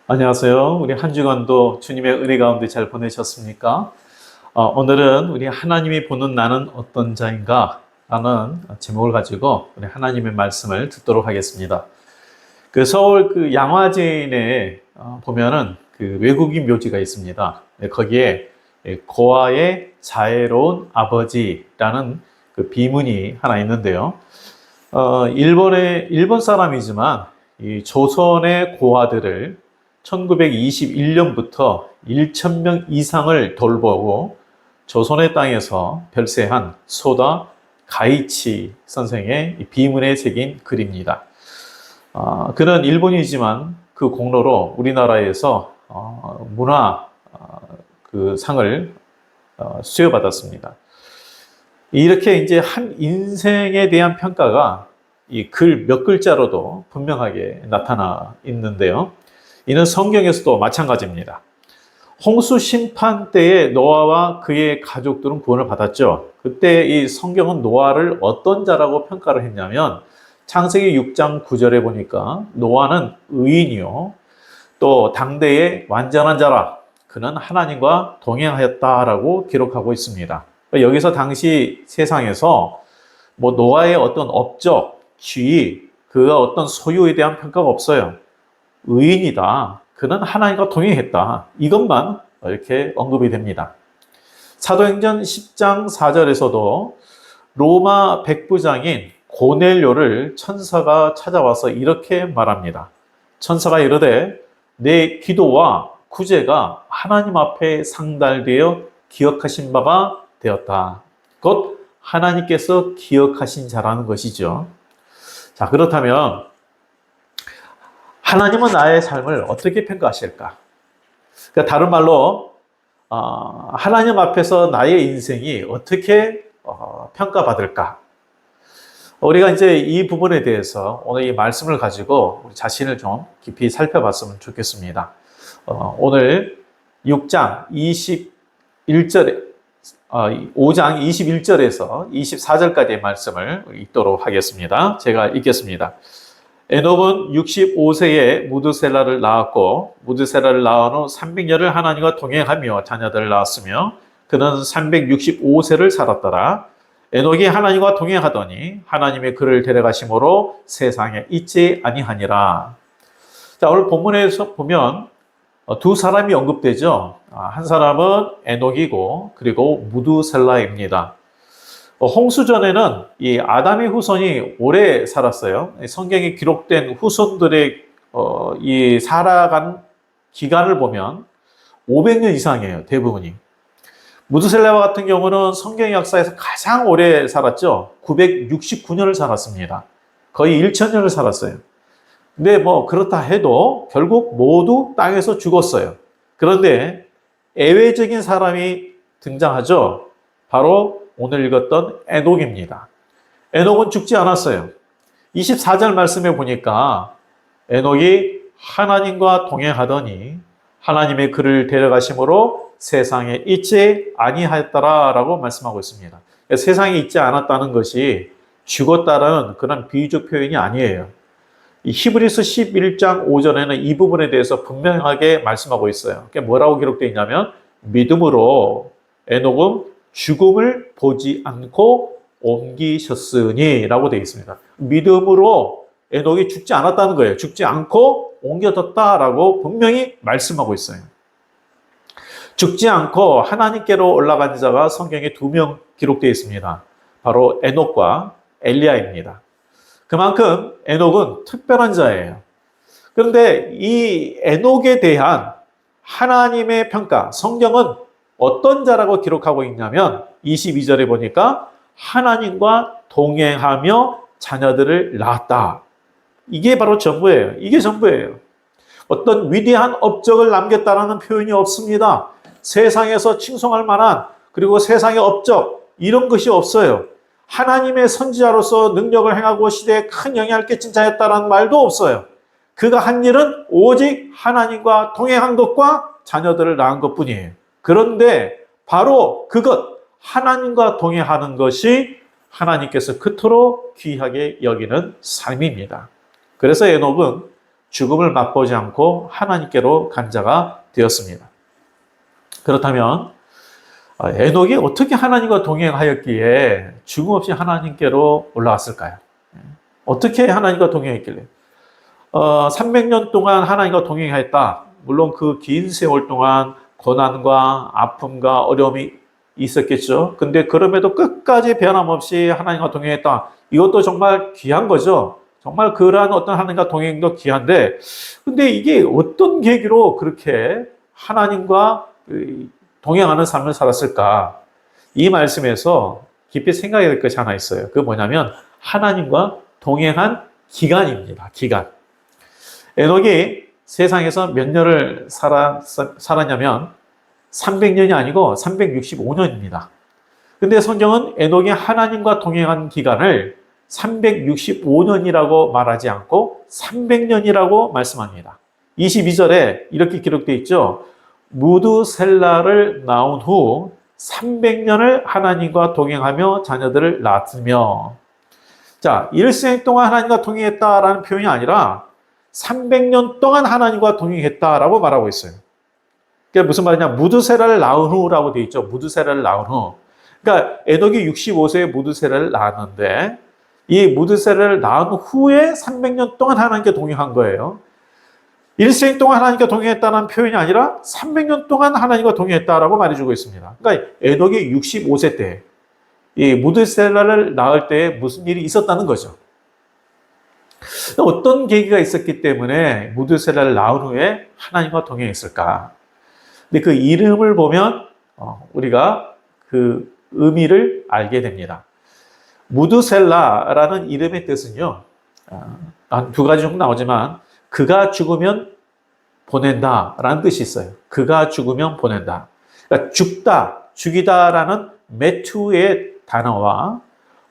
안녕하세요. 우리 한 주간도 주님의 은혜 가운데 잘 보내셨습니까? 오늘은 우리 하나님이 보는 나는 어떤 자인가? 라는 제목을 가지고 우리 하나님의 말씀을 듣도록 하겠습니다. 그 서울 그 양화제인에 보면은 그 외국인 묘지가 있습니다. 네, 거기에 고아의 자애로운 아버지라는 그 비문이 하나 있는데요. 일본 사람이지만 이 조선의 고아들을 1921년부터 1,000명 이상을 돌보고 조선의 땅에서 별세한 소다 가이치 선생의 비문에 새긴 글입니다. 그는 일본이지만 그 공로로 우리나라에서 문화 그 상을 수여받았습니다. 이렇게 이제 한 인생에 대한 평가가 이 글 몇 글자로도 분명하게 나타나 있는데요. 이는 성경에서도 마찬가지입니다. 홍수 심판 때에 노아와 그의 가족들은 구원을 받았죠. 그때 이 성경은 노아를 어떤 자라고 평가를 했냐면 창세기 6장 9절에 보니까 노아는 의인이요. 또 당대의 완전한 자라. 그는 하나님과 동행하였다라고 기록하고 있습니다. 여기서 당시 세상에서 뭐 노아의 어떤 업적, 지위, 그가 어떤 소유에 대한 평가가 없어요. 의인이다. 그는 하나님과 동행했다. 이것만 이렇게 언급이 됩니다. 사도행전 10장 4절에서도 로마 백부장인 고넬료를 천사가 찾아와서 이렇게 말합니다. 천사가 이르되 내 기도와 구제가 하나님 앞에 상달되어 기억하신 바가 되었다. 곧 하나님께서 기억하신 자라는 것이죠. 자, 그렇다면 하나님은 나의 삶을 어떻게 평가하실까? 그러니까 다른 말로 하나님 앞에서 나의 인생이 어떻게 평가받을까? 우리가 이제 이 부분에 대해서 오늘 이 말씀을 가지고 우리 자신을 좀 깊이 살펴봤으면 좋겠습니다. 오늘 6장 21절에 5장 21절에서 24절까지의 말씀을 읽도록 하겠습니다. 제가 읽겠습니다. 에녹은 65세에 무드셀라를 낳았고 무드셀라를 낳은 후 300년을 하나님과 동행하며 자녀들을 낳았으며 그는 365세를 살았더라. 에녹이 하나님과 동행하더니 하나님의 그를 데려가심으로 세상에 있지 아니하니라. 자, 오늘 본문에서 보면 두 사람이 언급되죠. 한 사람은 에녹이고 그리고 무드셀라입니다. 홍수 전에는 이 아담의 후손이 오래 살았어요. 성경에 기록된 후손들의 이 살아간 기간을 보면 500년 이상이에요. 대부분이. 무드셀라와 같은 경우는 성경 역사에서 가장 오래 살았죠. 969년을 살았습니다. 거의 1000년을 살았어요. 근데 뭐 그렇다 해도 결국 모두 땅에서 죽었어요. 그런데 예외적인 사람이 등장하죠. 바로 오늘 읽었던 에녹입니다. 에녹은 죽지 않았어요. 24절 말씀에 보니까 에녹이 하나님과 동행하더니 하나님의 그를 데려가심으로 세상에 있지 아니하였더라라고 말씀하고 있습니다. 세상에 있지 않았다는 것이 죽었다는 그런 비유적 표현이 아니에요. 이 히브리서 11장 5절에는 이 부분에 대해서 분명하게 말씀하고 있어요. 그게 뭐라고 기록되어 있냐면 믿음으로 에녹은 죽음을 보지 않고 옮기셨으니 라고 되어 있습니다. 믿음으로 에녹이 죽지 않았다는 거예요. 죽지 않고 옮겨졌다라고 분명히 말씀하고 있어요. 죽지 않고 하나님께로 올라간 자가 성경에 2명 기록되어 있습니다. 바로 에녹과 엘리야입니다. 그만큼 에녹은 특별한 자예요. 그런데 이 에녹에 대한 하나님의 평가, 성경은 어떤 자라고 기록하고 있냐면 22절에 보니까 하나님과 동행하며 자녀들을 낳았다. 이게 바로 전부예요. 이게 전부예요. 어떤 위대한 업적을 남겼다라는 표현이 없습니다. 세상에서 칭송할 만한 그리고 세상의 업적 이런 것이 없어요. 하나님의 선지자로서 능력을 행하고 시대에 큰 영향을 끼친 자였다라는 말도 없어요. 그가 한 일은 오직 하나님과 동행한 것과 자녀들을 낳은 것뿐이에요. 그런데 바로 그것, 하나님과 동행하는 것이 하나님께서 그토록 귀하게 여기는 삶입니다. 그래서 에녹은 죽음을 맛보지 않고 하나님께로 간 자가 되었습니다. 그렇다면 에녹이 어떻게 하나님과 동행하였기에 죽음 없이 하나님께로 올라갔을까요? 어떻게 하나님과 동행했길래? 300년 동안 하나님과 동행했다. 물론 그 긴 세월 동안 고난과 아픔과 어려움이 있었겠죠. 근데 그럼에도 끝까지 변함없이 하나님과 동행했다. 이것도 정말 귀한 거죠. 정말 그러한 어떤 하나님과 동행도 귀한데, 근데 이게 어떤 계기로 그렇게 하나님과 동행하는 삶을 살았을까? 이 말씀에서 깊이 생각해야 될 것이 하나 있어요. 그게 뭐냐면 하나님과 동행한 기간입니다. 기간. 에녹이 세상에서 몇 년을 살았냐면 300년이 아니고 365년입니다. 근데 성경은 에녹이 하나님과 동행한 기간을 365년이라고 말하지 않고 300년이라고 말씀합니다. 22절에 이렇게 기록되어 있죠. 무드셀라를 낳은 후 300년을 하나님과 동행하며 자녀들을 낳았으며, 자, 일생 동안 하나님과 동행했다라는 표현이 아니라 300년 동안 하나님과 동행했다라고 말하고 있어요. 그게 무슨 말이냐? 무드셀라를 낳은 후라고 되어 있죠. 무드셀라를 낳은 후. 그러니까 에녹이 65세에 무드셀라를 낳았는데 이 무드셀라를 낳은 후에 300년 동안 하나님께 동행한 거예요. 일생 동안 하나님과 동행했다는 표현이 아니라 300년 동안 하나님과 동행했다라고 말해주고 있습니다. 그러니까 에녹이 65세 때 이 무드셀라를 낳을 때 무슨 일이 있었다는 거죠. 어떤 계기가 있었기 때문에 무드셀라를 낳은 후에 하나님과 동행했을까? 근데 그 이름을 보면 우리가 그 의미를 알게 됩니다. 무드셀라라는 이름의 뜻은요, 한 두 가지 정도 나오지만 그가 죽으면 보낸다라는 뜻이 있어요. 그가 죽으면 보낸다. 그러니까 죽다, 죽이다라는 메투의 단어와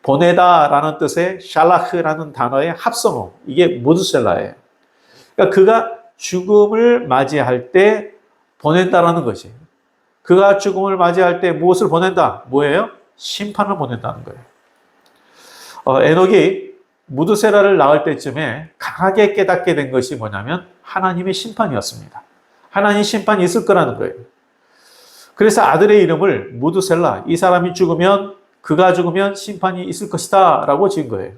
보내다라는 뜻의 샬라흐라는 단어의 합성어, 이게 무드셀라예요. 그러니까 그가 죽음을 맞이할 때 보낸다라는 것이에요. 그가 죽음을 맞이할 때 무엇을 보낸다? 뭐예요? 심판을 보낸다는 거예요. 에녹이 무드셀라를 낳을 때쯤에 강하게 깨닫게 된 것이 뭐냐면 하나님의 심판이었습니다. 하나님 심판이 있을 거라는 거예요. 그래서 아들의 이름을 무드셀라, 이 사람이 죽으면, 그가 죽으면 심판이 있을 것이다 라고 지은 거예요.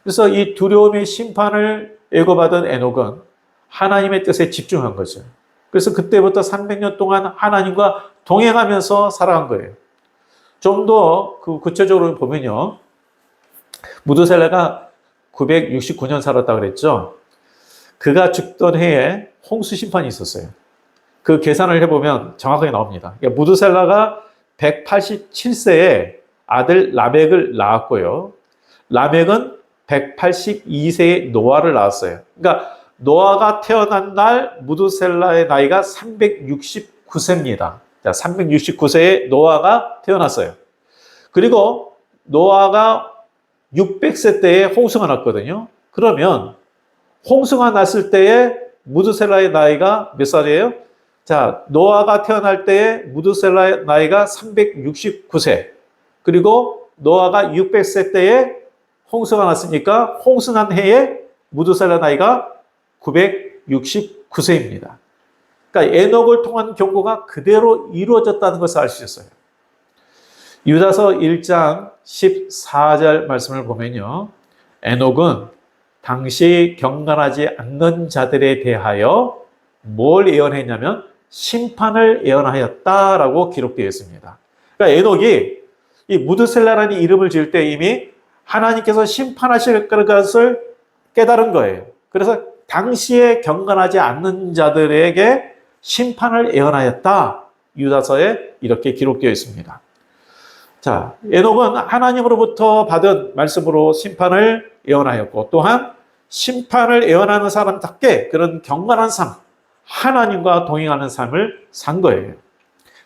그래서 이 두려움의 심판을 예고받은 에녹은 하나님의 뜻에 집중한 거죠. 그래서 그때부터 300년 동안 하나님과 동행하면서 살아간 거예요. 좀 더 구체적으로 보면요, 무드셀라가 969년 살았다고 그랬죠. 그가 죽던 해에 홍수 심판이 있었어요. 그 계산을 해보면 정확하게 나옵니다. 그러니까 무드셀라가 187세에 아들 라멕을 낳았고요. 라멕은 182세에 노아를 낳았어요. 그러니까 노아가 태어난 날 무드셀라의 나이가 369세입니다. 자, 369세에 노아가 태어났어요. 그리고 노아가 600세 때에 홍수가 났거든요. 그러면 홍수가 났을 때에 무드셀라의 나이가 몇 살이에요? 자, 노아가 태어날 때에 무드셀라의 나이가 369세. 그리고 노아가 600세 때에 홍수가 났으니까 홍수 난 해에 무드셀라 나이가 969세입니다. 그러니까 에녹을 통한 경고가 그대로 이루어졌다는 것을 알 수 있어요. 유다서 1장 14절 말씀을 보면요, 에녹은 당시 경건하지 않는 자들에 대하여 뭘 예언했냐면 심판을 예언하였다라고 기록되어 있습니다. 그러니까 에녹이 이 무드셀라라는 이름을 지을 때 이미 하나님께서 심판하실 것을 깨달은 거예요. 그래서 당시에 경건하지 않는 자들에게 심판을 예언하였다. 유다서에 이렇게 기록되어 있습니다. 자, 에녹은 하나님으로부터 받은 말씀으로 심판을 예언하였고, 또한 심판을 예언하는 사람답게 그런 경건한 삶, 하나님과 동행하는 삶을 산 거예요.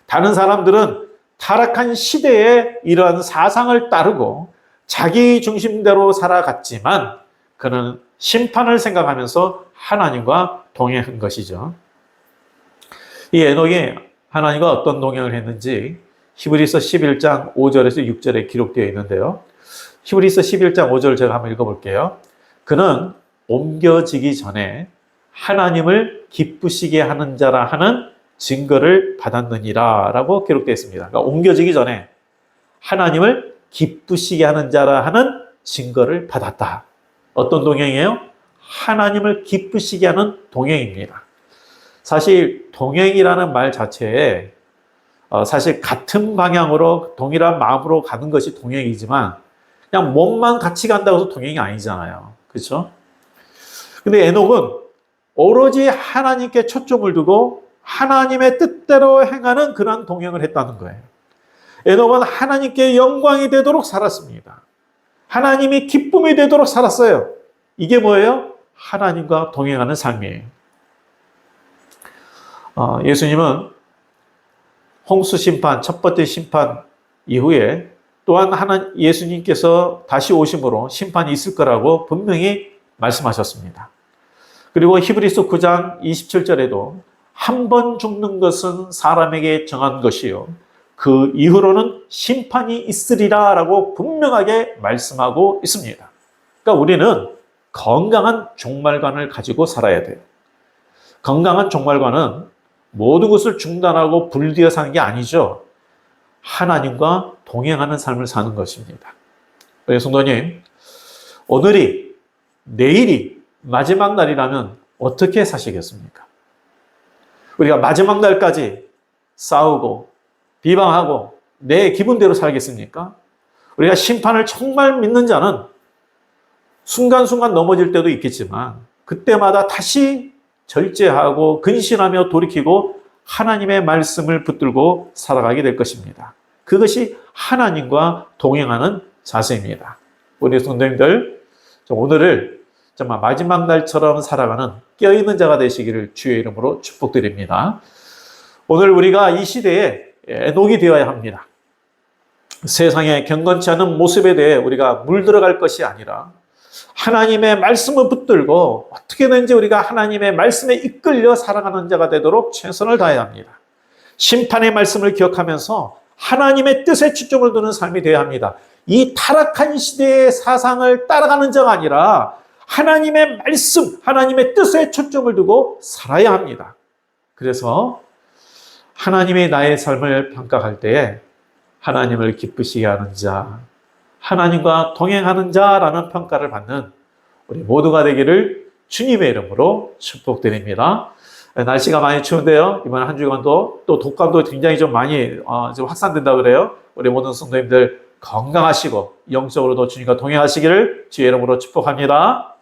다른 사람들은 타락한 시대에 이러한 사상을 따르고 자기 중심대로 살아갔지만 그는 심판을 생각하면서 하나님과 동행한 것이죠. 이 에녹이 하나님과 어떤 동행을 했는지 히브리서 11장 5절에서 6절에 기록되어 있는데요. 히브리서 11장 5절 제가 한번 읽어볼게요. 그는 옮겨지기 전에 하나님을 기쁘시게 하는 자라 하는 증거를 받았느니라 라고 기록되어 있습니다. 그러니까 옮겨지기 전에 하나님을 기쁘시게 하는 자라 하는 증거를 받았다. 어떤 동행이에요? 하나님을 기쁘시게 하는 동행입니다. 사실 동행이라는 말 자체에 사실 같은 방향으로 동일한 마음으로 가는 것이 동행이지만 그냥 몸만 같이 간다고 해서 동행이 아니잖아요. 그렇죠? 근데 에녹은 오로지 하나님께 초점을 두고 하나님의 뜻대로 행하는 그런 동행을 했다는 거예요. 에녹은 하나님께 영광이 되도록 살았습니다. 하나님이 기쁨이 되도록 살았어요. 이게 뭐예요? 하나님과 동행하는 삶이에요. 예수님은 홍수 심판, 첫 번째 심판 이후에 또한 예수님께서 다시 오심으로 심판이 있을 거라고 분명히 말씀하셨습니다. 그리고 히브리서 9장 27절에도 한 번 죽는 것은 사람에게 정한 것이요 그 이후로는 심판이 있으리라 라고 분명하게 말씀하고 있습니다. 그러니까 우리는 건강한 종말관을 가지고 살아야 돼요. 건강한 종말관은 모든 것을 중단하고 분리되어 사는 게 아니죠. 하나님과 동행하는 삶을 사는 것입니다. 성도님, 오늘이 내일이 마지막 날이라면 어떻게 사시겠습니까? 우리가 마지막 날까지 싸우고 비방하고 내 기분대로 살겠습니까? 우리가 심판을 정말 믿는 자는 순간순간 넘어질 때도 있겠지만 그때마다 다시 절제하고 근신하며 돌이키고 하나님의 말씀을 붙들고 살아가게 될 것입니다. 그것이 하나님과 동행하는 자세입니다. 우리 성도님들, 오늘을 정말 마지막 날처럼 살아가는 깨어있는 자가 되시기를 주의 이름으로 축복드립니다. 오늘 우리가 이 시대에 에녹이 되어야 합니다. 세상의 경건치 않은 모습에 대해 우리가 물들어갈 것이 아니라 하나님의 말씀을 붙들고 어떻게든지 우리가 하나님의 말씀에 이끌려 살아가는 자가 되도록 최선을 다해야 합니다. 심판의 말씀을 기억하면서 하나님의 뜻에 초점을 두는 삶이 되어야 합니다. 이 타락한 시대의 사상을 따라가는 자가 아니라 하나님의 말씀, 하나님의 뜻에 초점을 두고 살아야 합니다. 그래서 하나님이 나의 삶을 평가할 때에 하나님을 기쁘시게 하는 자, 하나님과 동행하는 자라는 평가를 받는 우리 모두가 되기를 주님의 이름으로 축복드립니다. 날씨가 많이 추운데요. 이번 한 주간도 또 독감도 굉장히 좀 많이 좀 확산된다고 그래요. 우리 모든 성도님들 건강하시고 영적으로도 주님과 동행하시기를 주의 이름으로 축복합니다.